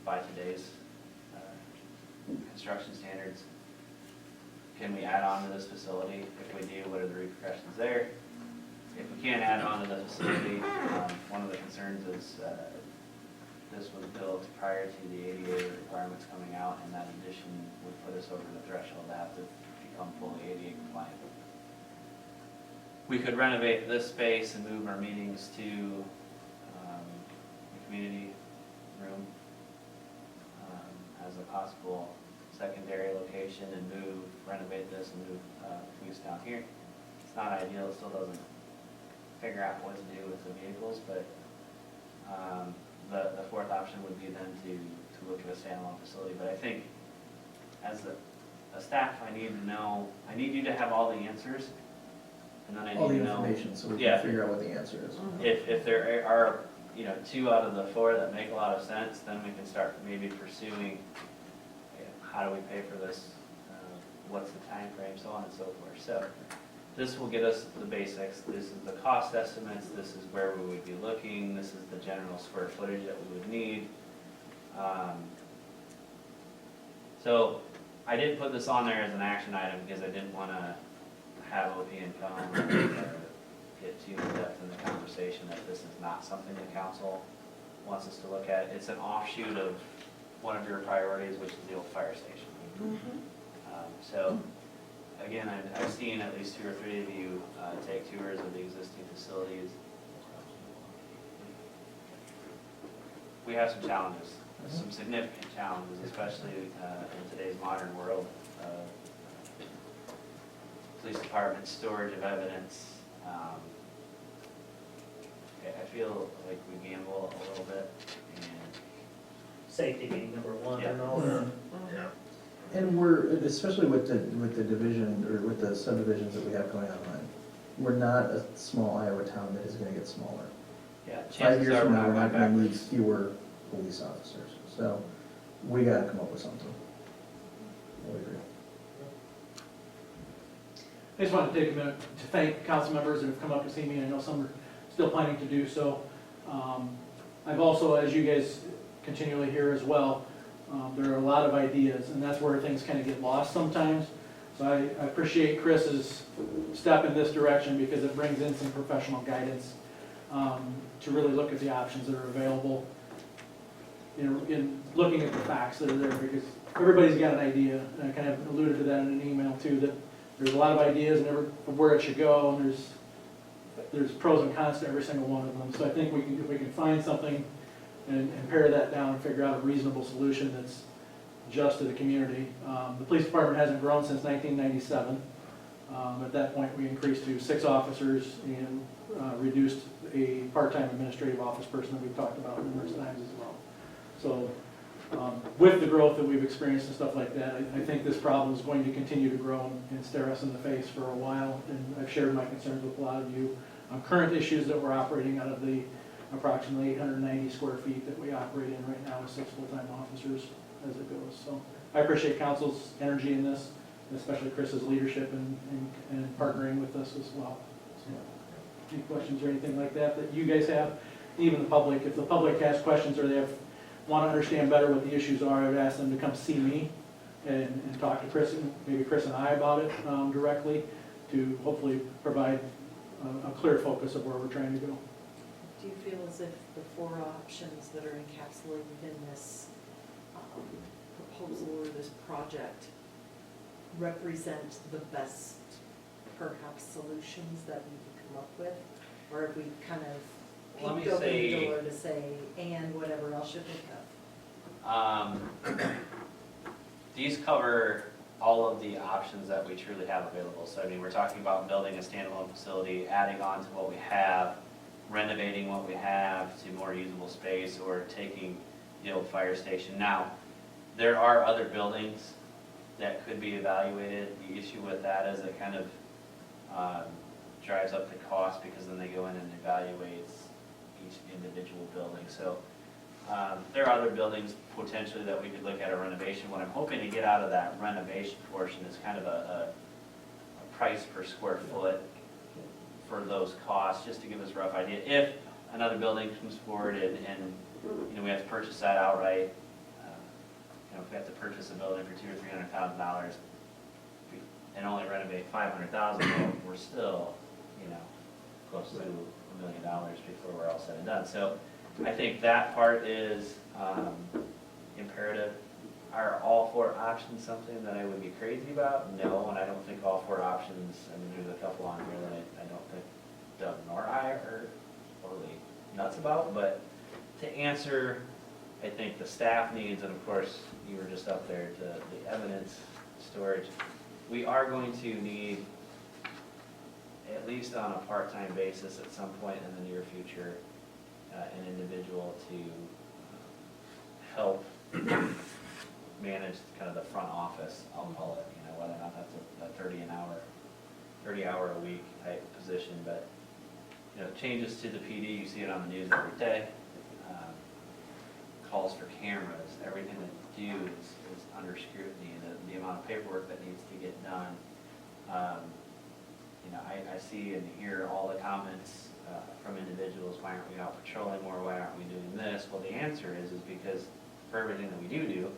by today's construction standards. Can we add on to this facility? If we do, what are the repercussions there? If we can't add on to the facility, one of the concerns is this was built prior to the ADA requirements coming out, and that addition would put us over the threshold to have to become fully ADA compliant. We could renovate this space and move our meetings to the community room as a possible secondary location and renovate this and move police down here. It's not ideal, it still doesn't figure out what to do with the vehicles, but the 4th option would be then to look at a standalone facility. But I think as a staff, I need you to have all the answers, and then I All the need to know. information, so we Yeah. can figure out what the answer is. If there are, 2 out of the 4 that make a lot of sense, then we can start maybe pursuing, how do we pay for this, what's the time frame, so on and so forth. So this will get us the basics. This is the cost estimates, this is where we would be looking, this is the general square footage that we would need. So I didn't put this on there as an action item because I didn't want to have OPM come or get too in depth in the conversation that this is not something the council wants us to look at. It's an offshoot of one of your priorities, which is the old fire station. So again, I've seen at least 2 or 3 of you take tours of the existing facilities. We have some challenges, some significant challenges, especially in today's modern world. Police department, storage of evidence. I feel like we gamble a little bit, and Safety being number 1 Yeah. and all. Yeah. And we're, especially with the division, or with the subdivisions that we have going online, we're not a small Iowa town that is gonna get smaller. yeah, 5 chances years are from we're now, we're not gonna need backwards. fewer police officers, so we gotta come up with something. I would agree. I just wanted to take a minute to thank council members that have come up to see me. I know some are still planning to do so. I've also, as you guys continually hear as well, there are a lot of ideas, and that's where things kind of get lost sometimes. So I appreciate Chris's step in this direction because it brings in some professional guidance to really look at the options that are available in looking at the facts that are there, because everybody's got an idea, and I kind of alluded to that in an email too, that there's a lot of ideas and of where it should go, and there's pros and cons to every single one of them. So I think if we can find something and pare that down and figure out a reasonable solution that's just to the community. The police department hasn't grown since 1997. At that point, we increased to 6 officers and reduced a part-time administrative office person that we've talked about numerous times as well. So with the growth that we've experienced and stuff like that, I think this problem is going to continue to grow and stare us in the face for a while. And I've shared my concerns with a lot of you on current issues that we're operating out of the approximately 890 square feet that we operate in right now with 6 full-time officers as it goes. So I appreciate council's energy in this, and especially Chris's leadership and partnering with us as well. So, any questions or anything like that you guys have? Even the public, if the public has questions or they want to understand better what the issues are, I would ask them to come see me and talk to Chris, and maybe Chris and I about it directly, to hopefully provide a clear focus of where we're trying to go. Do you feel as if the 4 options that are encapsulated in this proposal or this project represent the best, perhaps, solutions that we could come up with? Or have we kind of Let me peeked open the say- door to say, and whatever else you think of? These cover all of the options that we truly have available. So I mean, we're talking about building a standalone facility, adding on to what we have, renovating what we have to more usable space, or taking the old fire station. Now, there are other buildings that could be evaluated. The issue with that is it kind of drives up the cost, because then they go in and evaluate each individual building. So there are other buildings potentially that we could look at a renovation. What I'm hoping to get out of that renovation portion is kind of a price per square foot for those costs, just to give us a rough idea. If another building comes forward and we have to purchase that outright, if we have to purchase a building for $200,000 or $300,000 and only renovate $500,000, we're still, close to $1 million before we're all said and done. So I think that part is imperative. Are all 4 options something that I would be crazy about? No, and I don't think all 4 options, there's a couple on here that I don't think Doug nor I are totally nuts about, but to answer, I think, the staff needs, and of course, you were just up there, to the evidence storage, we are going to need, at least on a part-time basis at some point in the near future, an individual to help manage kind of the front office, I'll call it, whether or not that's a 30-hour a week type position, but, changes to the PD, you see it on the news every day. Calls for cameras, everything they do is under scrutiny, the amount of paperwork that needs to get done. I see and hear all the comments from individuals, why aren't we out patrolling more, why aren't we doing this? Well, the answer is because for everything that we do,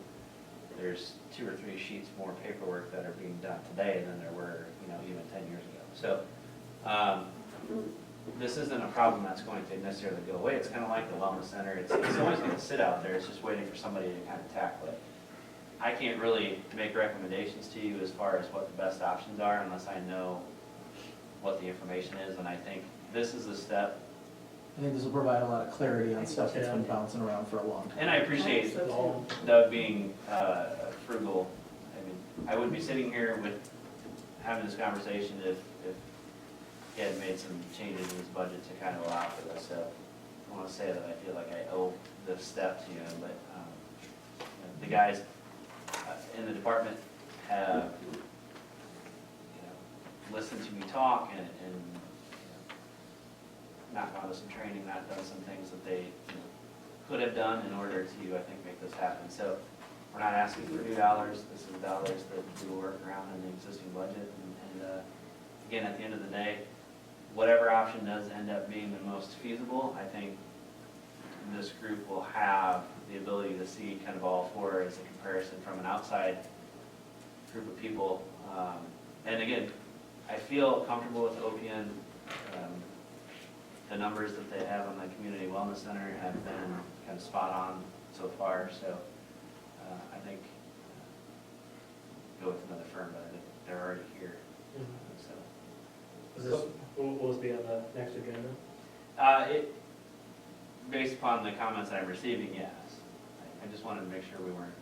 there's 2 or 3 sheets more paperwork that are being done today than there were, even 10 years ago. So this isn't a problem that's going to necessarily go away. It's kind of like the wellness center. It's always going to sit out there. It's just waiting for somebody to kind of tackle it. I can't really make recommendations to you as far as what the best options are unless I know what the information is, and I think this is a step. I think this will provide a lot of clarity on stuff that's been bouncing around for a long time. And I appreciate Doug being frugal. I wouldn't be sitting here with having this conversation if he had made some changes in his budget to kind of allow for this. So I want to say that I feel like I owe this step to him, but the guys in the department have listened to me talk and not gone to some training, not done some things that they could have done in order to, I think, make this happen. So we're not asking for new dollars. This is dollars that we will work around in the existing budget. And again, at the end of the day, whatever option does end up being the most feasible, I think this group will have the ability to see kind of all 4 as a comparison from an outside group of people. And again, I feel comfortable with OPN. The numbers that they have on the Community Wellness Center have been kind of spot on so far. So I think go with another firm, but I think they're already here. So, Is this, will this be on the next agenda? based upon the comments I'm receiving, yes. I just wanted to make sure we weren't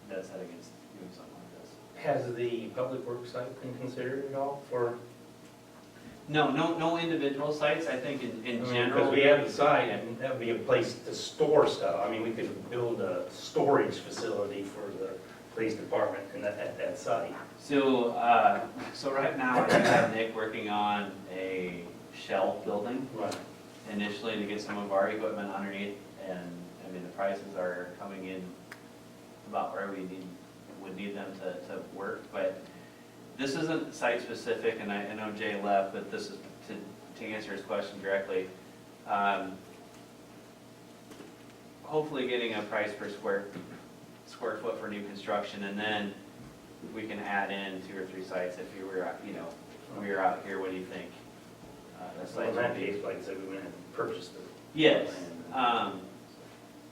dead set against doing something like this. Has the public works site been considered at all for? No individual sites, I think in general. Because we have the site, and that would be a place to store stuff. I mean, we could build a storage facility for the police department at that site. So, so right now, I do have Nick working on a shell building Right. initially to get some of our equipment underneath, and, I mean, the prices are coming in about where we would need them to work, but this isn't site-specific, and I know Jay left, but this is to answer his question directly. Hopefully getting a price per square foot for new construction, and then we can add in 2 or 3 sites if you were, we were out here, what do you think? The So sites in would that be. case, like I said, we went and purchased the. Yes, land.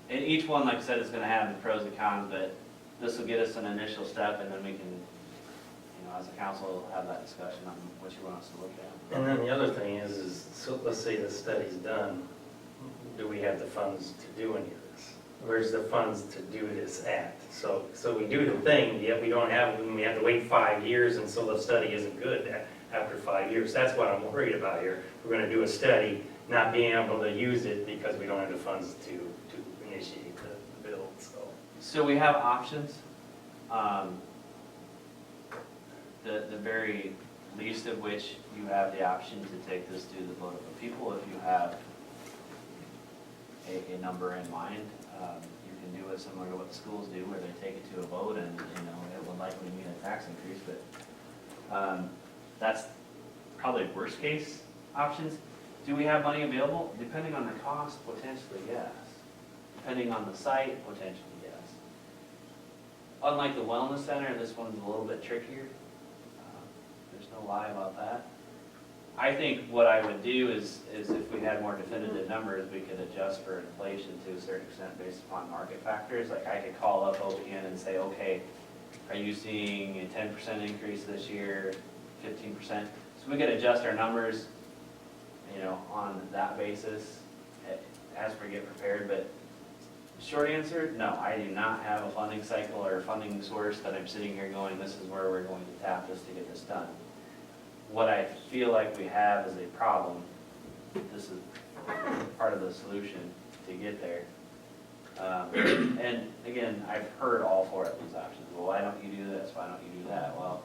and each one, like I said, is gonna have the pros and cons, but this will get us an initial step, and then we can, as a council, have that discussion on what you want us to look at. And then the other thing is, so let's say the study's done, do we have the funds to do any of this? Where's the funds to do this at? So we do the thing, yet we don't have, we have to wait 5 years, and so the study isn't good after 5 years. That's what I'm worried about here. We're gonna do a study, not being able to use it because we don't have the funds to initiate the build, so. So we have options. The very least of which you have the option to take this to the vote of the people if you have a number in mind. You can do it similar to what the schools do, where they take it to a vote and, it will likely mean a tax increase, but that's probably worst case options. Do we have money available? Depending on the cost, potentially yes. Depending on the site, potentially yes. Unlike the wellness center, this one's a little bit trickier. There's no lie about that. I think what I would do is if we had more definitive numbers, we could adjust for inflation to a certain extent based upon market factors. Like I could call up OPN and say, okay, are you seeing a 10% increase this year, 15%? So we could adjust our numbers, on that basis as we get prepared. But short answer, no, I do not have a funding cycle or a funding source that I'm sitting here going, this is where we're going to tap this to get this done. What I feel like we have is a problem. This is part of the solution to get there. And again, I've heard all 4 of these options. Well, why don't you do this? Why don't you do that? Well,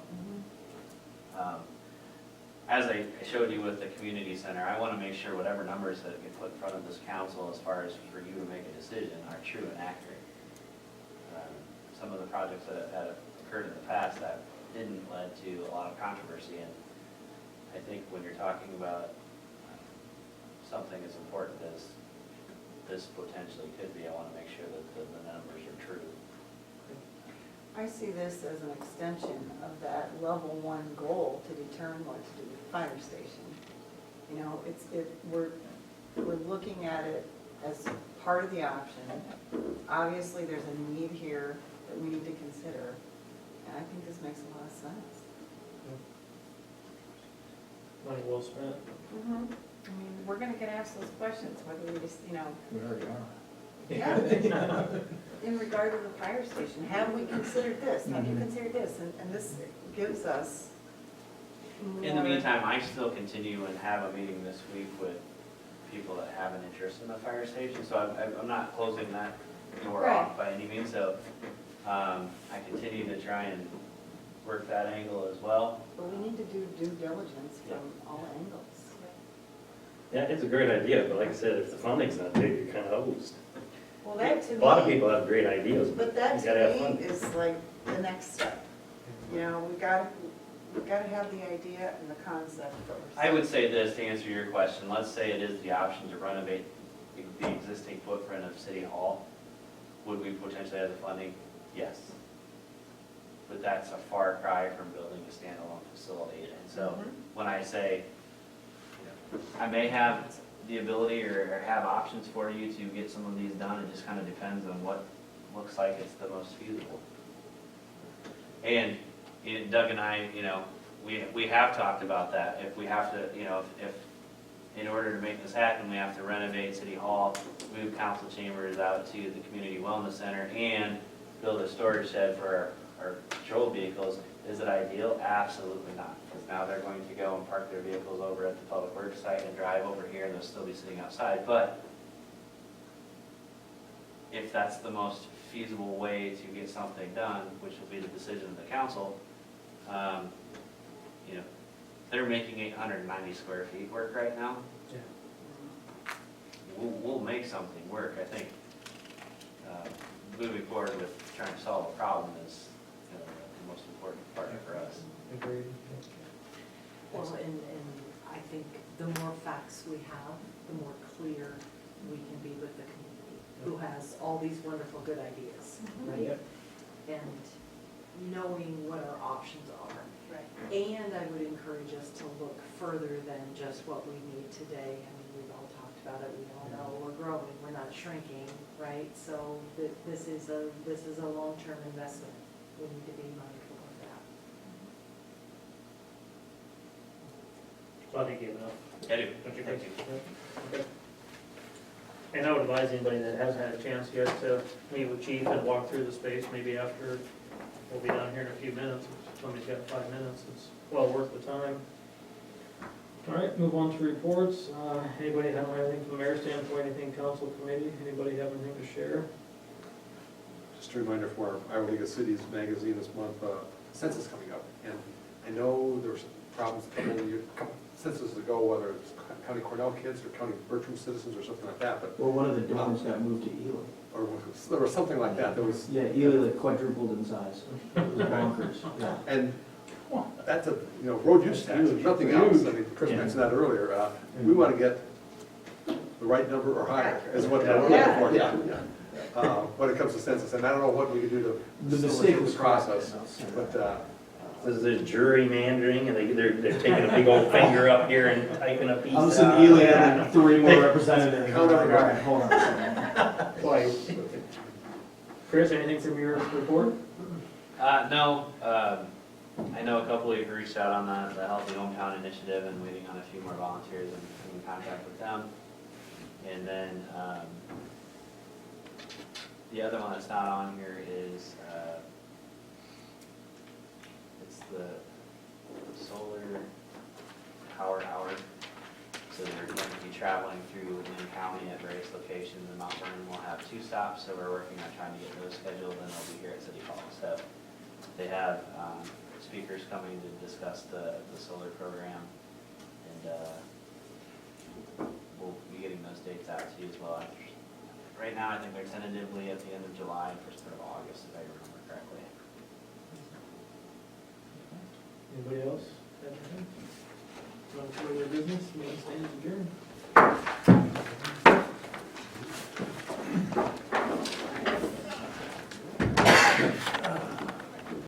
as I showed you with the community center, I want to make sure whatever numbers that get put in front of this council as far as for you to make a decision are true and accurate. Some of the projects that have occurred in the past that didn't lead to a lot of controversy, and I think when you're talking about something as important as this potentially could be, I want to make sure that the numbers are true. I see this as an extension of that level 1 goal to determine what to do with the fire station. We're looking at it as part of the option. Obviously, there's a need here that we need to consider, and I think this makes a lot of sense. Money well spent. I mean, we're gonna get asked those questions, whether we just, We already are. yeah. In regard to the fire station, have we considered this? Have you Mhm. considered this? And this gives us In the more- meantime, I still continue and have a meeting this week with people that have an interest in the fire station, so I'm not closing that door Right. off by any means, so I continue to try and work that angle as well. But we need to do due diligence from all angles. Yeah, it's a great idea, but like I said, if the funding's not there, you're kind of hosed. Well, that to A me. lot of people have great ideas, But that you gotta have to me funding. is like the next step. We gotta have the idea and the concept first. I would say this to answer your question, let's say it is the option to renovate the existing footprint of City Hall. Would we potentially have the funding? Yes. But that's a far cry from building a standalone facility. And so Mhm. when I say, I may have the ability or have options for you to get some of these done, it just kind of depends on what looks like it's the most feasible. And, Doug and I, we have talked about that. If we have to, if in order to make this happen, we have to renovate City Hall, move council chambers out to the Community Wellness Center, and build a storage shed for our patrol vehicles, is it ideal? Absolutely not. Because now they're going to go and park their vehicles over at the Public Works site and drive over here, and they'll still be sitting outside. But if that's the most feasible way to get something done, which will be the decision of the council, they're making 890 square feet work right now. We'll make something work. I think moving forward with trying to solve a problem is the most important part for us. Agreed. Well, and I think the more facts we have, the more clear we can be with the community, who has all these wonderful, good ideas, right? And knowing what our options are. Right. And I would encourage us to look further than just what we need today. I mean, we've all talked about it, we all know we're growing, we're not shrinking, right? So this is a long-term investment. We need to be mindful of that. So I think you have enough. I do. Don't you Thank think? you. Yeah. Okay. And I would advise anybody that hasn't had a chance yet to meet with Chief and walk through the space, maybe after, we'll be down here in a few minutes. If somebody's got 5 minutes, it's well worth the time. All right, move on to reports. Anybody have anything from the mayor's standpoint, anything council committee? Anybody have anything to share? Just a reminder for our Iowa League of Cities magazine this month, census coming up. And I know there were some problems a couple censuses ago, whether it's County Cornell kids or County Bertram citizens or something like that, but, Well, one of the dorms got moved to Ely. or there was something like that. There was, Yeah, Ely like quadrupled in size. It was bonkers, yeah. and that's a, road use tax, if nothing else. I mean, Chris Yeah. mentioned that earlier. We want to get the right number or higher, is what we're looking for. Yeah. When it comes to census, and I don't know what we can do to The mistake facilitate was the process, correct. but, This is gerrymandering, and they're taking a big old finger up here and typing a piece. I was in Ely and then 3 more representatives. Count All everybody. right, hold on a second. Twice. Chris, anything from your report? No, I know a couple of you have reached out on the Healthy Hometown Initiative and waiting on a few more volunteers and in contact with them. And then the other one that's not on here is it's the solar power hour. So they're going to be traveling through Lynn County at various locations, and Mount Vernon will have 2 stops, so we're working on trying to get those scheduled, and they'll be here at City Hall. So they have speakers coming to discuss the solar program, and we'll be getting those dates out to you as well. Right now, I think they're tentatively at the end of July and first of August, if I remember correctly. Anybody else have anything? No further business, meeting stands adjourned.